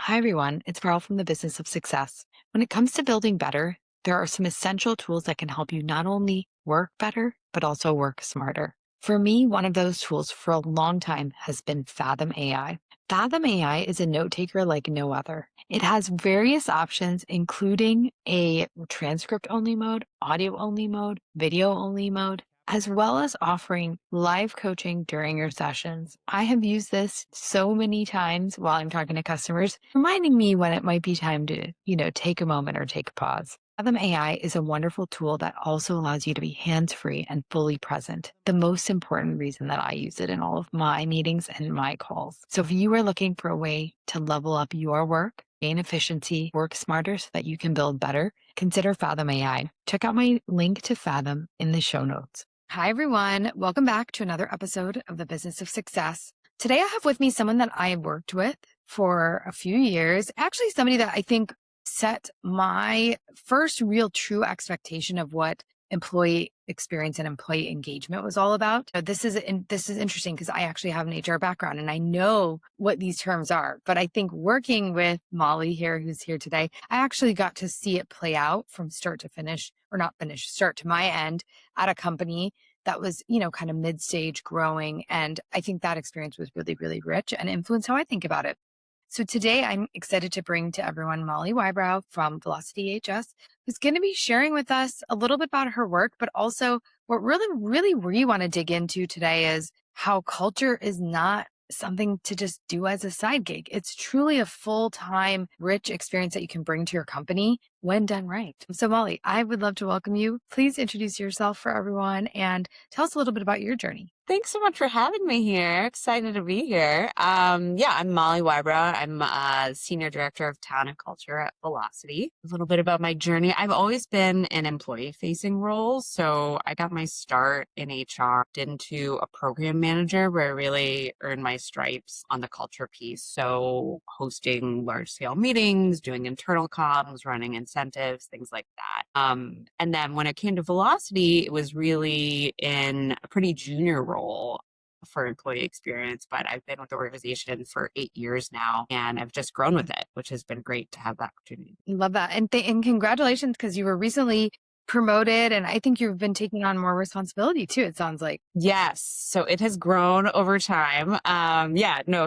Hi, everyone. It's Parul from the Business of Success. When it comes to building better, there are some essential tools that can help you not only work better, but also work smarter. For me, one of those tools for a long time has been Fathom AI. Fathom AI is a note taker like no other. It has various options, including a transcript only mode, audio only mode, video only mode, as well as offering live coaching during your sessions. I have used this so many times while I'm talking to customers, reminding me when it might be time to, take a moment or take a pause. Fathom AI is a wonderful tool that also allows you to be hands-free and fully present. The most important reason that I use it in all of my meetings and my calls. So if you are looking for a way to level up your work, gain efficiency, work smarter so that you can build better, consider Fathom AI. Check out my link to Fathom in the show notes. Hi, everyone. Welcome back to another episode of the Business of Success. Today, I have with me someone that I have worked with for a few years. Actually, somebody that I think set my first real true expectation of what employee experience and employee engagement was all about. This is interesting because I actually have an HR background and I know what these terms are. But I think working with Molly here, who's here today, I actually got to see it play out from start to finish, or not finish, start to my end at a company that was, kind of mid-stage growing. And I think that experience was really, really rich and influenced how I think about it. So today I'm excited to bring to everyone Molly Whybrow from VelocityEHS, who's going to be sharing with us a little bit about her work, but also what really we want to dig into today is how culture is not something to just do as a side gig. It's truly a full-time, rich experience that you can bring to your company when done right. So Molly, I would love to welcome you. Please introduce yourself for everyone and tell us a little bit about your journey. Thanks so much for having me here. Excited to be here. I'm Molly Whybrow. I'm a Senior Director of Talent and Culture at Velocity. A little bit about my journey. I've always been an employee-facing role. So I got my start in HR into a program manager where I really earned my stripes on the culture piece. So hosting large-scale meetings, doing internal comms, running incentives, things like that. And then when it came to Velocity, it was really in a pretty junior role for employee experience, but I've been with the organization for 8 years now and I've just grown with it, which has been great to have that opportunity. Love that. And congratulations, because you were recently promoted and I think you've been taking on more responsibility too, it sounds like. Yes. So it has grown over time.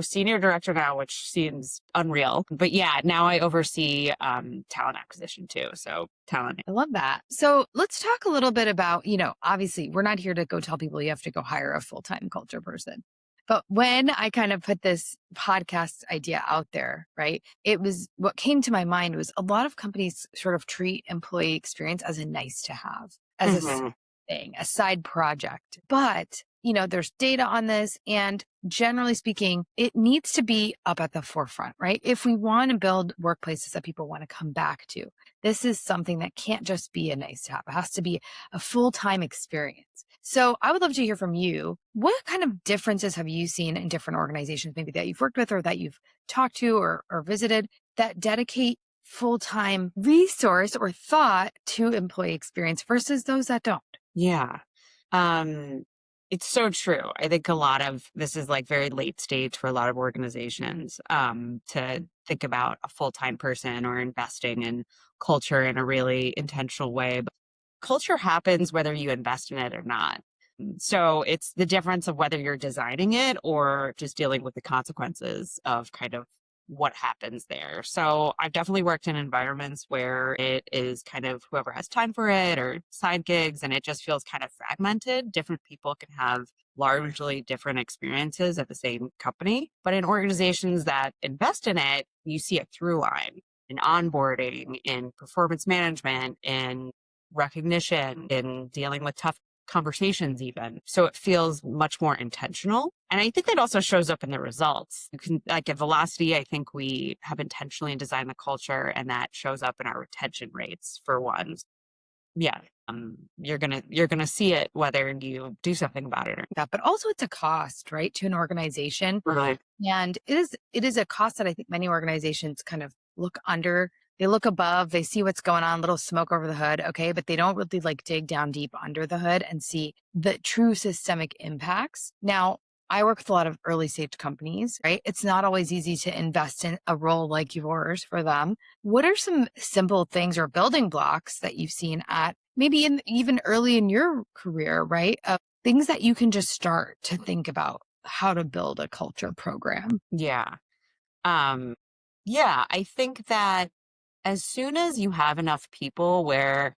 Senior director now, which seems unreal. But yeah, now I oversee talent acquisition too. So talent. I love that. So let's talk a little bit about, obviously we're not here to go tell people you have to go hire a full-time culture person. But when I kind of put this podcast idea out there, right, it was what came to my mind was a lot of companies sort of treat employee experience as a nice to have, as a thing, a side project. But, there's data on this. And generally speaking, it needs to be up at the forefront, right? If we want to build workplaces that people want to come back to, this is something that can't just be a nice to have. It has to be a full-time experience. So I would love to hear from you. What kind of differences have you seen in different organizations, maybe that you've worked with or that you've talked to or visited, that dedicate full-time resource or thought to employee experience versus those that don't? Yeah. It's so true. I think a lot of this is like very late stage for a lot of organizations to think about a full-time person or investing in culture in a really intentional way. But culture happens whether you invest in it or not. So it's the difference of whether you're designing it or just dealing with the consequences of kind of what happens there. So I've definitely worked in environments where it is kind of whoever has time for it or side gigs, and it just feels kind of fragmented. Different people can have largely different experiences at the same company. But in organizations that invest in it, you see a through line in onboarding, in performance management, in recognition, in dealing with tough conversations even. So it feels much more intentional. And I think that also shows up in the results. You can, like at Velocity, I think we have intentionally designed the culture and that shows up in our retention rates for one. Yeah. You're gonna see it whether you do something about it or Yeah, but also it's a cost, right, to an organization. not. And it is a cost that I think many organizations kind of look under. They look above, they see what's going on, little smoke over the hood, okay, but they don't really like dig down deep under the hood and see the true systemic impacts. Now, I work with a lot of early stage companies, right? It's not always easy to invest in a role like yours for them. What are some simple things or building blocks that you've seen at maybe in even early in your career, right? Things that you can just start to think about how to build a culture program. Yeah. Um, yeah, I think that as soon as you have enough people where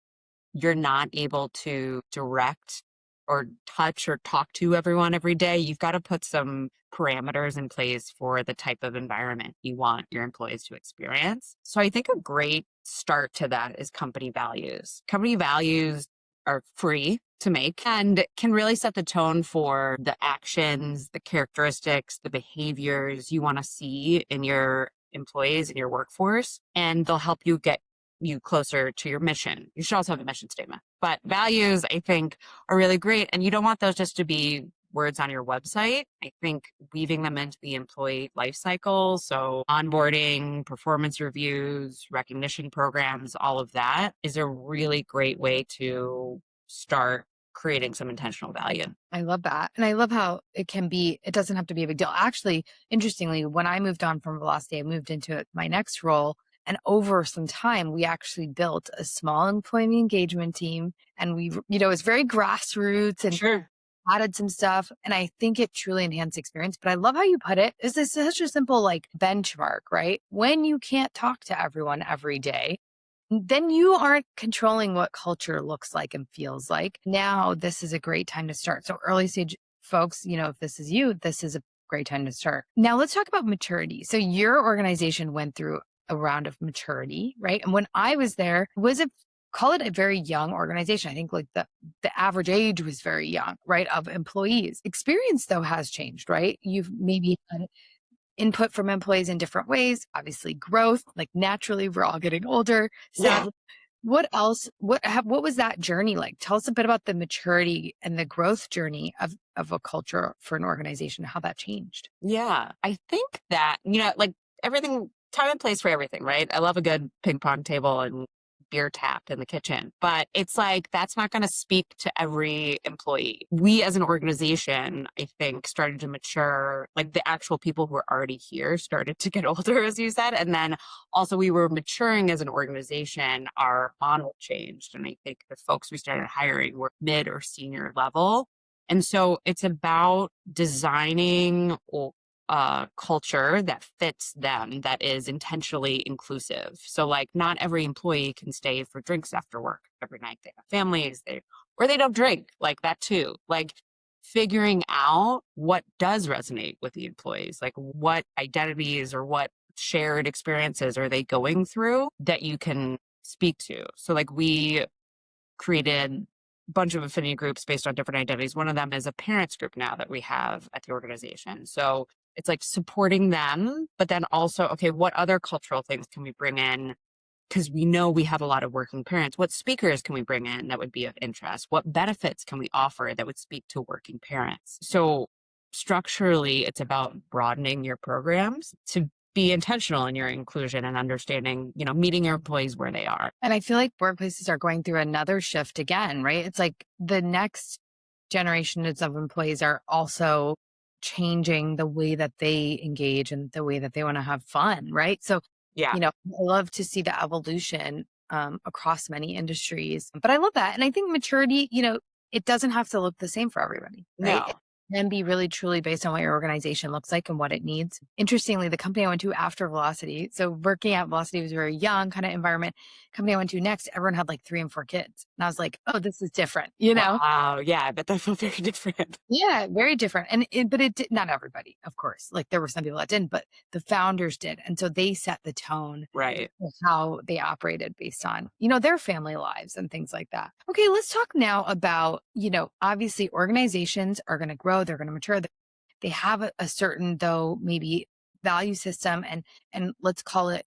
you're not able to direct or touch or talk to everyone every day, you've got to put some parameters in place for the type of environment you want your employees to experience. So I think a great start to that is company values. Company values are free to make and can really set the tone for the actions, the characteristics, the behaviors you want to see in your employees in your workforce, and they'll help you get you closer to your mission. You should also have a mission statement. But values, I think, are really great. And you don't want those just to be words on your website. I think weaving them into the employee life cycle, so onboarding, performance reviews, recognition programs, all of that is a really great way to start creating some intentional value. I love that. And I love how it doesn't have to be a big deal. Actually, interestingly, when I moved on from Velocity, I moved into my next role. And over some time, we actually built a small employee engagement team. And it's very grassroots and Sure. added some stuff. And I think it truly enhanced the experience. But I love how you put it. This is such a simple like benchmark, right? When you can't talk to everyone every day, then you aren't controlling what culture looks like and feels like. Now, this is a great time to start. So, early stage folks, if this is you, this is a great time to start. Now, let's talk about maturity. So, your organization went through a round of maturity, right? And when I was there, call it a very young organization. I think like the average age was very young, right? Of employees. Experience though has changed, right? You've maybe had input from employees in different ways, obviously growth, like naturally we're all getting older. Yeah. Sadly, what else, what was that journey like? Tell us a bit about the maturity and the growth journey of a culture for an organization, how that changed. Yeah. I think that, like everything, time and place for everything, right? I love a good ping pong table and beer tap in the kitchen, but it's like that's not going to speak to every employee. We as an organization, I think, started to mature, like the actual people who were already here started to get older, as you said. And then also we were maturing as an organization, our model changed. And I think the folks we started hiring were mid or senior level. And so it's about designing culture that fits them, that is intentionally inclusive. So, like, not every employee can stay for drinks after work every night. They have families, or they don't drink, like that too. Like, figuring out what does resonate with the employees, like what identities or what shared experiences are they going through that you can speak to. So, like, we created a bunch of affinity groups based on different identities. One of them is a parents group now that we have at the organization. So it's like supporting them, but then also, okay, what other cultural things can we bring in? Because we know we have a lot of working parents. What speakers can we bring in that would be of interest? What benefits can we offer that would speak to working parents? So structurally, it's about broadening your programs to be intentional in your inclusion and understanding, meeting your employees where they are. And I feel like workplaces are going through another shift again, right? It's like the next generations of employees are also changing the way that they engage and the way that they want to have fun, right? So, Yeah. I love to see the evolution across many industries. But I love that. And I think maturity, it doesn't have to look the same for everybody, right? No. And be really truly based on what your organization looks like and what it needs. Interestingly, the company I went to after Velocity, so working at Velocity was a very young kind of environment. Company I went to next, everyone had like 3 and 4 kids. And I was like, oh, this is different, Wow. Yeah. I bet that felt very different. Yeah, very different. But it did not everybody, of course. Like there were some people that didn't, but the founders did. And so they set the tone Right. of how they operated based on, their family lives and things like that. Okay, let's talk now about, obviously organizations are going to grow, they're going to mature. They have a certain though maybe value system and let's call it,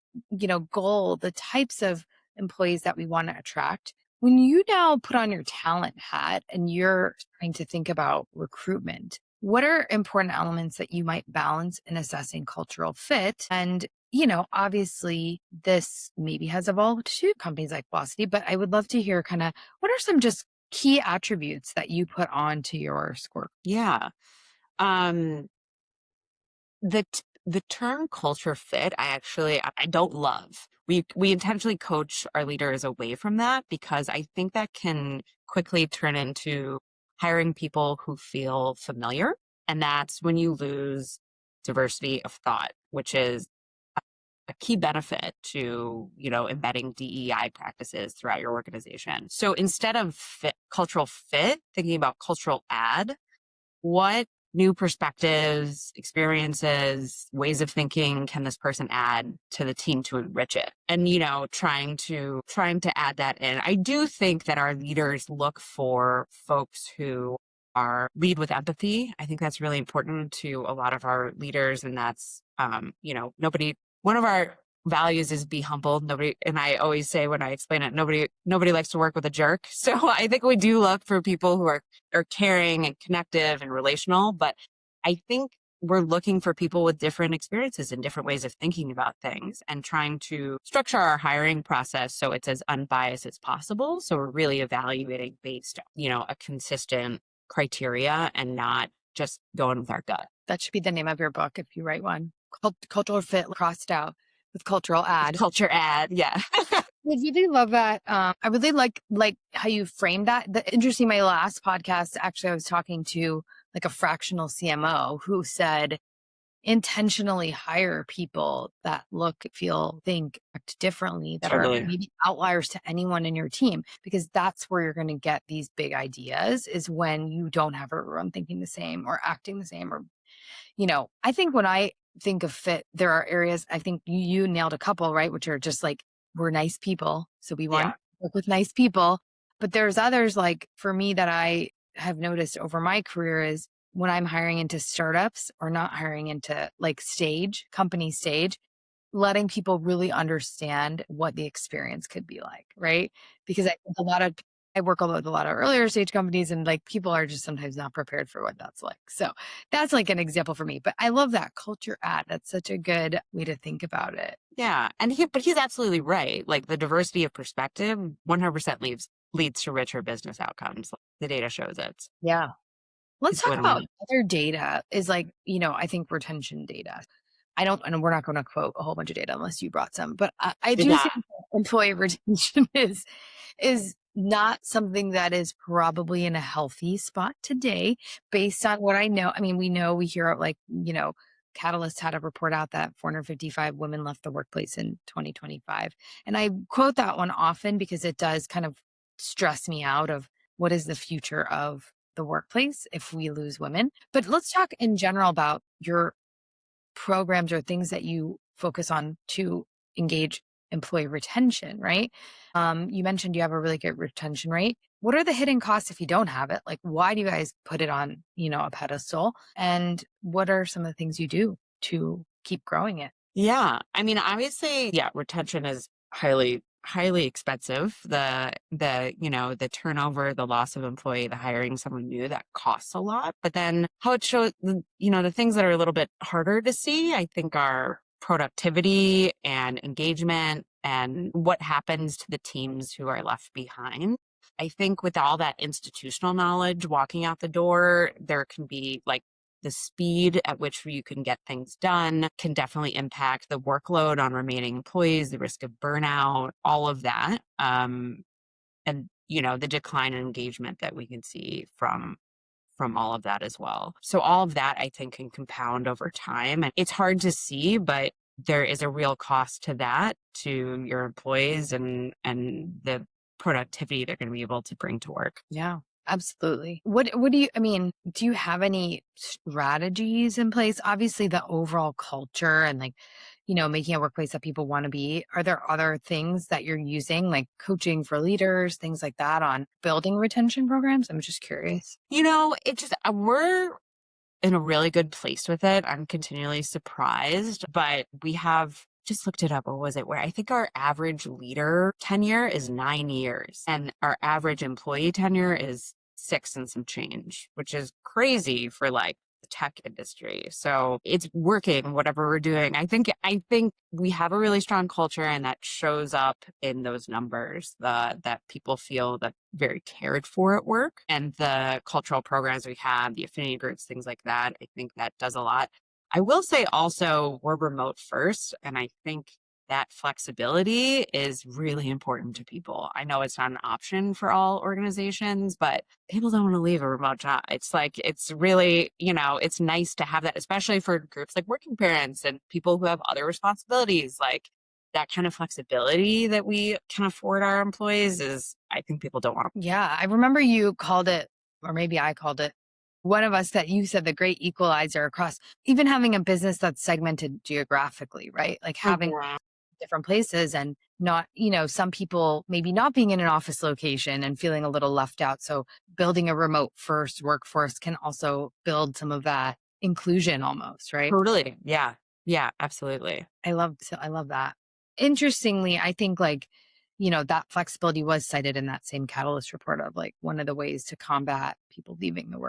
goal, the types of employees that we want to attract. When you now put on your talent hat and you're trying to think about recruitment, what are important elements that you might balance in assessing cultural fit? And, obviously this maybe has evolved to companies like Velocity, but I would love to hear kind of what are some just key attributes that you put onto your score? Yeah. Um, the term culture fit, I don't love. We intentionally coach our leaders away from that because I think that can quickly turn into hiring people who feel familiar. And that's when you lose diversity of thought, which is a key benefit to, embedding DEI practices throughout your organization. So instead of cultural fit, thinking about cultural add, what new perspectives, experiences, ways of thinking can this person add to the team to enrich it? And, trying to add that in. I do think that our leaders look for folks who lead with empathy. I think that's really important to a lot of our leaders. And that's, one of our values is be humble. Nobody, and I always say when I explain it, nobody likes to work with a jerk. So I think we do look for people who are caring and connective and relational, but I think we're looking for people with different experiences and different ways of thinking about things and trying to structure our hiring process so it's as unbiased as possible. So we're really evaluating based, a consistent criteria and not just going with our gut. That should be the name of your book if you write one. Cultural fit crossed out with cultural add. Culture add, yeah. I really love that. I really like how you framed that. Interesting. My last podcast, actually, I was talking to like a fractional CMO who said intentionally hire people that look, feel, think, act differently, that are Totally. maybe outliers to anyone in your team, because that's where you're going to get these big ideas, is when you don't have everyone thinking the same or acting the same. Or, I think when I think of fit, there are areas, I think you nailed a couple, right? Which are just like, we're nice people. So we want Yeah. to work with nice people. But there's others, like for me, that I have noticed over my career is when I'm hiring into startups or not hiring into like company stage, letting people really understand what the experience could be like, right? Because I think I work with a lot of earlier stage companies, and like people are just sometimes not prepared for what that's like. So that's like an example for me. But I love that culture add. That's such a good way to think about it. Yeah. But he's absolutely right. Like the diversity of perspective 100% leads to richer business outcomes. The data shows it. Yeah. Let's It's a talk about win-win. other data is like, I think retention data. And we're not going to quote a whole bunch of data unless you brought some, but I do Yeah. think employee retention is not something that is probably in a healthy spot today based on what I know. I mean, we hear like, Catalyst had a report out that 455 women left the workplace in 2025. And I quote that one often because it does kind of stress me out of what is the future of the workplace if we lose women. But let's talk in general about your programs or things that you focus on to engage employee retention, right? You mentioned you have a really good retention rate. What are the hidden costs if you don't have it? Like, why do you guys put it on, a pedestal? And what are some of the things you do to keep growing it? Yeah. I mean, obviously, yeah, retention is highly, highly expensive. The turnover, the loss of employee, the hiring someone new, that costs a lot. But then how it shows, the things that are a little bit harder to see, I think, are productivity and engagement and what happens to the teams who are left behind. I think with all that institutional knowledge walking out the door, there can be like the speed at which you can get things done can definitely impact the workload on remaining employees, the risk of burnout, all of that. And the decline in engagement that we can see from all of that as well. So all of that I think can compound over time. And it's hard to see, but there is a real cost to that, to your employees and the productivity they're going to be able to bring to work. Yeah, absolutely. What do you, I mean, do you have any strategies in place? Obviously, the overall culture and like, making a workplace that people want to be. Are there other things that you're using, like coaching for leaders, things like that, on building retention programs? I'm just curious. We're in a really good place with it. I'm continually surprised, but we have just looked it up. What was it? Where I think our average leader tenure is 9 years and our average employee tenure is 6 and some change, which is crazy for like the tech industry. So it's working, whatever we're doing. I think we have a really strong culture, and that shows up in those numbers, that people feel that very cared for at work, and the cultural programs we have, the affinity groups, things like that. I think that does a lot. I will say also we're remote first, and I think that flexibility is really important to people. I know it's not an option for all organizations, but people don't want to leave a remote job. It's like, it's really, it's nice to have that, especially for groups like working parents and people who have other responsibilities. Like that kind of flexibility that we can afford our employees is, I think people don't want to. Yeah, I remember you called it, or maybe I called it, one of us that you said the great equalizer across even having a business that's segmented geographically, right? Like having Yeah. different places and not, some people maybe not being in an office location and feeling a little left out. So building a remote first workforce can also build some of that inclusion almost, right? Totally. Yeah. Yeah, absolutely. I love that. Interestingly, I think like, that flexibility was cited in that same Catalyst report of like one of the ways to combat people leaving the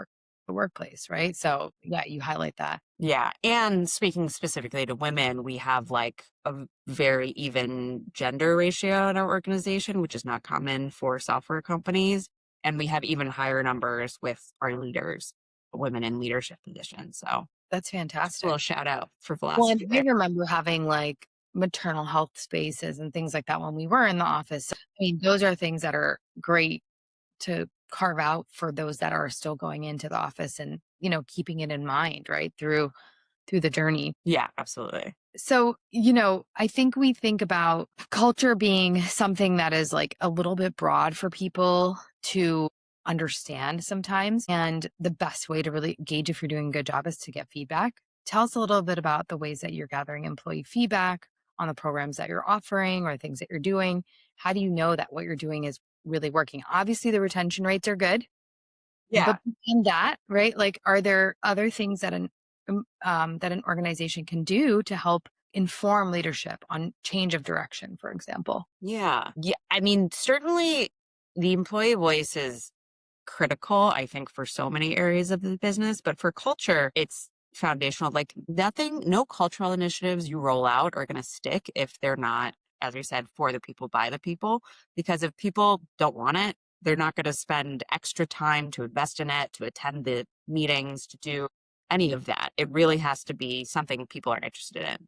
workplace, right? So yeah, you highlight that. Yeah. And speaking specifically to women, we have like a very even gender ratio in our organization, which is not common for software companies. And we have even higher numbers with our leaders, women in leadership positions. So That's a little fantastic. shout out for Well, and velocity I there. remember having like maternal health spaces and things like that when we were in the office. I mean, those are things that are great to carve out for those that are still going into the office and, keeping it in mind, right? Through the journey. Yeah, absolutely. So, I think we think about culture being something that is like a little bit broad for people to understand sometimes. And the best way to really gauge if you're doing a good job is to get feedback. Tell us a little bit about the ways that you're gathering employee feedback on the programs that you're offering or things that you're doing. How do you know that what you're doing is really working? Obviously, the retention rates are good, but Yeah. in that, right? Like, are there other things that that an organization can do to help inform leadership on change of direction, for example? Yeah. Yeah. I mean, certainly the employee voice is critical, I think, for so many areas of the business, but for culture, it's foundational. Like nothing, no cultural initiatives you roll out are going to stick if they're not, as we said, for the people, by the people. Because if people don't want it, they're not going to spend extra time to invest in it, to attend the meetings, to do any of that. It really has to be something people are interested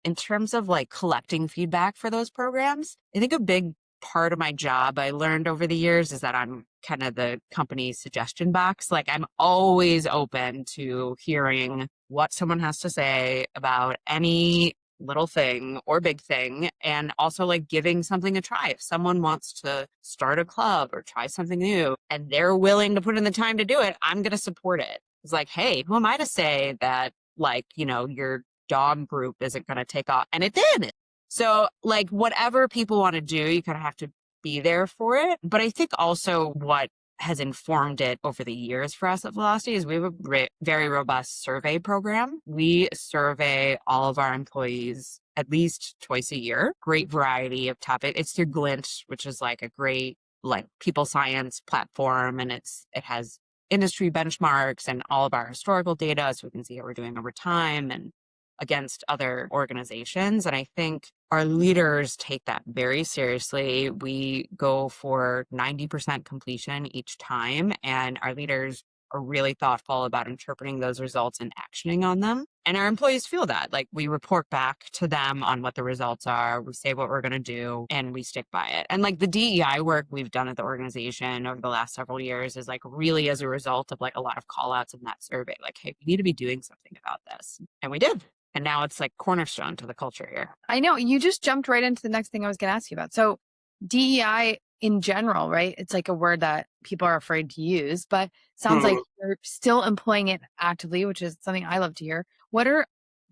in terms of like collecting feedback for those programs. I think a big part of my job I learned over the years is that I'm kind of the company's suggestion box. Like I'm always open to hearing what someone has to say about any little thing or big thing, and also like giving something a try. If someone wants to start a club or try something new and they're willing to put in the time to do it, I'm going to support it. It's like, hey, who am I to say that, like, your dog group isn't going to take off? And it did. So, like, whatever people want to do, you kind of have to be there for it. But I think also what has informed it over the years for us at Velocity is we have a very robust survey program. We survey all of our employees at least twice a year. Great variety of topics. It's through Glint, which is like a great like people science platform, and it has industry benchmarks and all of our historical data so we can see how we're doing over time and against other organizations. And I think our leaders take that very seriously. We go for 90% completion each time, and our leaders are really thoughtful about interpreting those results and actioning on them. And our employees feel that. Like we report back to them on what the results are, we say what we're going to do, and we stick by it. And like the DEI work we've done at the organization over the last several years is like really as a result of like a lot of call outs in that survey. Like, hey, we need to be doing something about this. And we did. And now it's like cornerstone to the culture here. I know you just jumped right into the next thing I was going to ask you about. So, DEI in general, right? It's like a word that people are afraid to use, but sounds like you're still employing it actively, which is something I love to hear.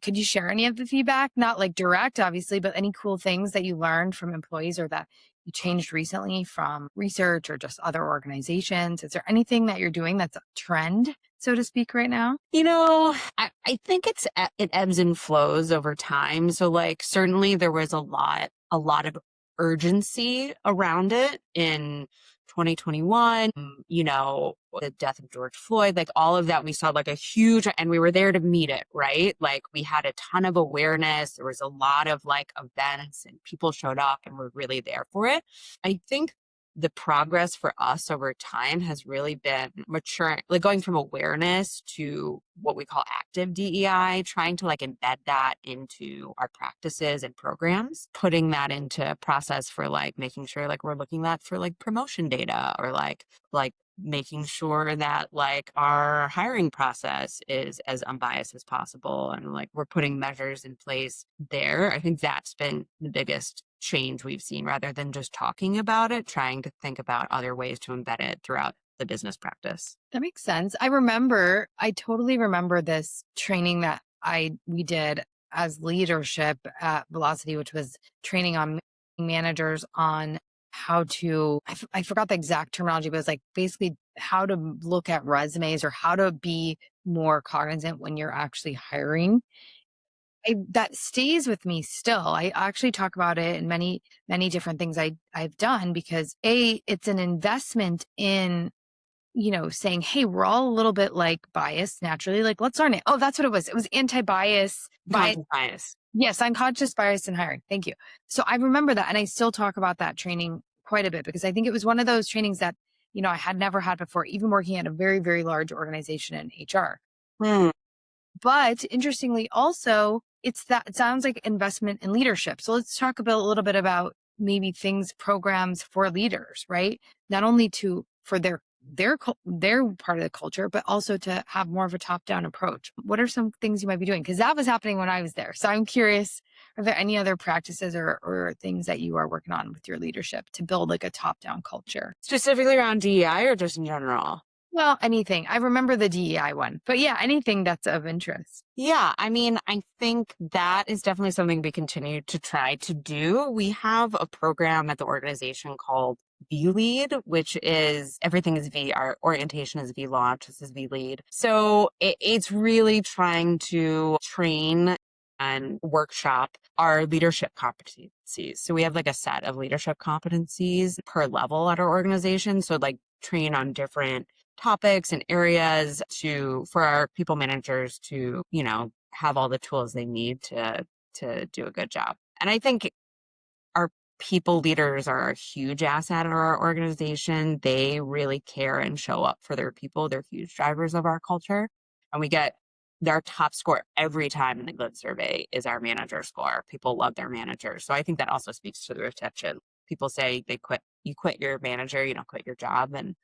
Could you share any of the feedback? Not like direct, obviously, but any cool things that you learned from employees or that you changed recently from research or just other organizations? Is there anything that you're doing that's a trend, so to speak, right now? I think it ebbs and flows over time. So like certainly there was a lot of urgency around it in 2021, the death of George Floyd, like all of that, we saw like a huge, and we were there to meet it, right? Like we had a ton of awareness. There was a lot of like events and people showed up and were really there for it. I think the progress for us over time has really been maturing, like going from awareness to what we call active DEI, trying to like embed that into our practices and programs, putting that into process for like making sure like we're looking at for like promotion data or like making sure that like our hiring process is as unbiased as possible and like we're putting measures in place there. I think that's been the biggest change we've seen rather than just talking about it, trying to think about other ways to embed it throughout the business practice. That makes sense. I totally remember this training that we did as leadership at Velocity, which was training on managers on how to, I forgot the exact terminology, but it was like basically how to look at resumes or how to be more cognizant when you're actually hiring. That stays with me still. I actually talk about it in many, many different things I've done because it's an investment in, saying, hey, we're all a little bit like biased naturally. Like, let's learn it. Oh, that's what it was. It was anti-bias. Conscious bias. Yes, unconscious bias in hiring. Thank you. So I remember that. And I still talk about that training quite a bit because I think it was one of those trainings that, I had never had before, even working at a very, very large organization in HR. Hmm. But interestingly, also, it sounds like investment in leadership. So let's talk a little bit about maybe programs for leaders, right? Not only for their part of the culture, but also to have more of a top-down approach. What are some things you might be doing? Because that was happening when I was there. So I'm curious, are there any other practices or things that you are working on with your leadership to build like a top-down culture? Specifically around DEI or just in general? Well, anything. I remember the DEI one, but yeah, anything that's of interest. Yeah, I mean, I think that is definitely something we continue to try to do. We have a program at the organization called V-Lead, which is everything is V. Our orientation is V-Launch. This is V-Lead. So it's really trying to train and workshop our leadership competencies. So we have like a set of leadership competencies per level at our organization. So like train on different topics and areas for our people managers to, have all the tools they need to do a good job. And I think our people leaders are a huge asset in our organization. They really care and show up for their people. They're huge drivers of our culture. And we get their top score every time in the Glint survey is our manager score. People love their managers. So I think that also speaks to the retention. People say you quit your manager, you don't quit your job. And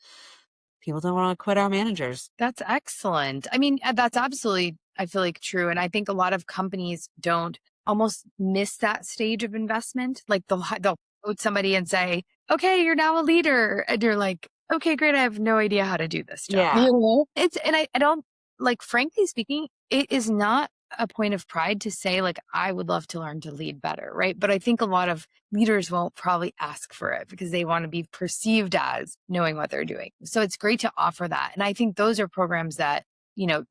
people don't want to quit our managers. That's excellent. I mean, that's absolutely, I feel like true. And I think a lot of companies don't almost miss that stage of investment. Like they'll quote somebody and say, okay, you're now a leader. And you're like, okay, great. I have no idea how to do this job. Yeah. I don't like, frankly speaking, it is not a point of pride to say like, I would love to learn to lead better. Right. But I think a lot of leaders won't probably ask for it because they want to be perceived as knowing what they're doing. So it's great to offer that. And I think those are programs that,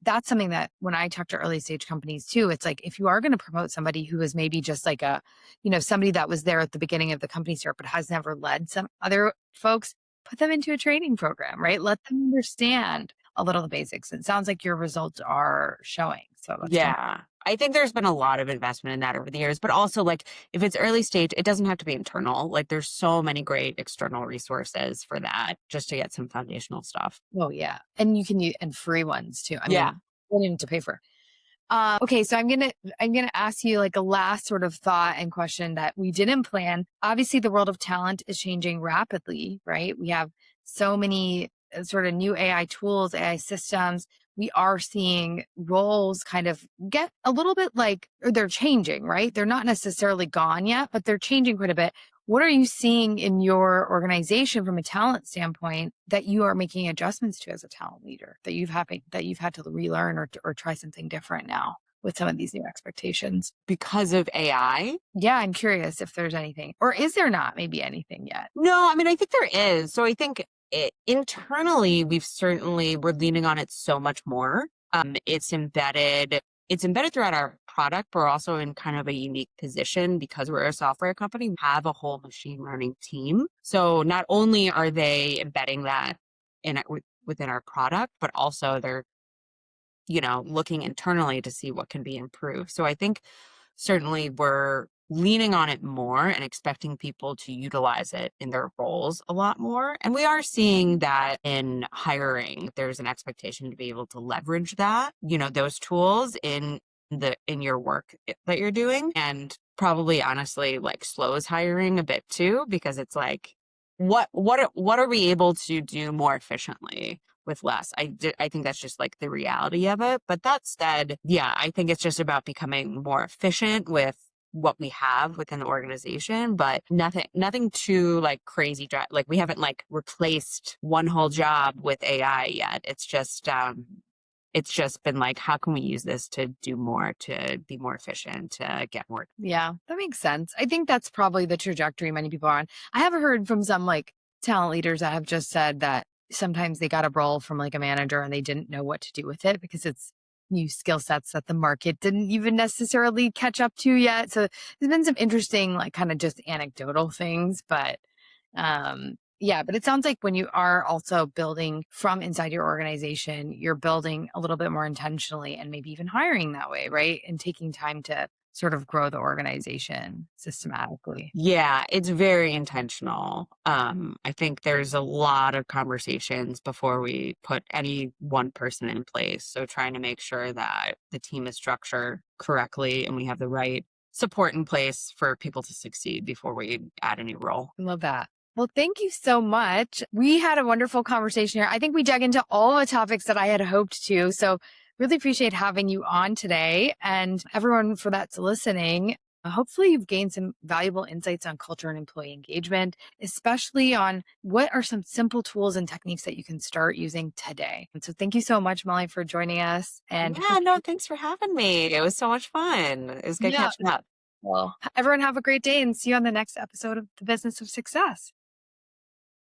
that's something that when I talk to early stage companies too, it's like, if you are going to promote somebody who is maybe just like somebody that was there at the beginning of the company start, but has never led some other folks, put them into a training program, right? Let them understand a little of the basics. It sounds like your results are showing. So yeah, I think there's been a lot of investment in that over the years, but also like if it's early stage, it doesn't have to be internal. Like there's so many great external resources for that just to get some foundational stuff. Oh yeah. And you can use and free ones too. I Yeah. mean, you don't need to pay for. Okay, so I'm gonna ask you like a last sort of thought and question that we didn't plan. Obviously, the world of talent is changing rapidly, right? We have so many sort of new AI tools, AI systems. We are seeing roles kind of get a little bit or they're changing, right? They're not necessarily gone yet, but they're changing quite a bit. What are you seeing in your organization from a talent standpoint that you are making adjustments to as a talent leader that you've had to relearn or try something different now with some of these new expectations? Because of AI? Yeah, I'm curious if there's anything, or is there not maybe anything yet? No, I mean, I think there is. So I think internally, we're leaning on it so much more. It's embedded it's embedded throughout our product, but we're also in kind of a unique position because we're a software company. We have a whole machine learning team. So not only are they embedding that within our product, but also they're, looking internally to see what can be improved. So I think certainly we're leaning on it more and expecting people to utilize it in their roles a lot more. And we are seeing that in hiring. There's an expectation to be able to leverage that, those tools in your work that you're doing, and probably honestly like slows hiring a bit too, because it's like what are we able to do more efficiently with less? I think that's just like the reality of it. But that said, yeah, I think it's just about becoming more efficient with what we have within the organization, but nothing too like crazy. Like we haven't like replaced one whole job with AI yet. It's just been like, how can we use this to do more, to be more efficient, to get more? Yeah, that makes sense. I think that's probably the trajectory many people are on. I have heard from some like talent leaders that have just said that sometimes they got a role from like a manager and they didn't know what to do with it because it's new skill sets that the market didn't even necessarily catch up to yet. So there's been some interesting, like kind of just anecdotal things, but yeah, but it sounds like when you are also building from inside your organization, you're building a little bit more intentionally and maybe even hiring that way, right? And taking time to sort of grow the organization systematically. Yeah, it's very intentional. I think there's a lot of conversations before we put any one person in place. So trying to make sure that the team is structured correctly and we have the right support in place for people to succeed before we add a new role. I love that. Well, thank you so much. We had a wonderful conversation here. I think we dug into all the topics that I had hoped to. So really appreciate having you on today, and everyone for that's listening. Hopefully you've gained some valuable insights on culture and employee engagement, especially on what are some simple tools and techniques that you can start using today. And so thank you so much, Molly, for joining us. And Yeah, no, thanks for having me. It was so much fun. It was good yeah, catching up. well, everyone have a great day and see you on the next episode of The Business of Success.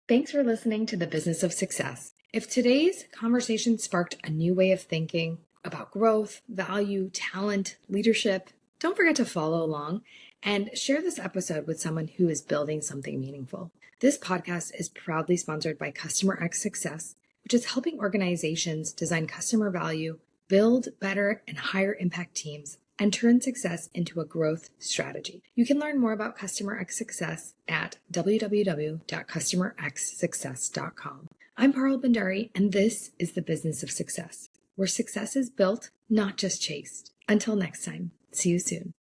Thanks for listening to The Business of Success. If today's conversation sparked a new way of thinking about growth, value, talent, leadership, don't forget to follow along and share this episode with someone who is building something meaningful. This podcast is proudly sponsored by Customer X Success, which is helping organizations design customer value, build better and higher impact teams, and turn success into a growth strategy. You can learn more about Customer X Success at www.customerxsuccess.com. I'm Parul Bhandari, and this is The Business of Success, where success is built, not just chased. Until next time, see you soon.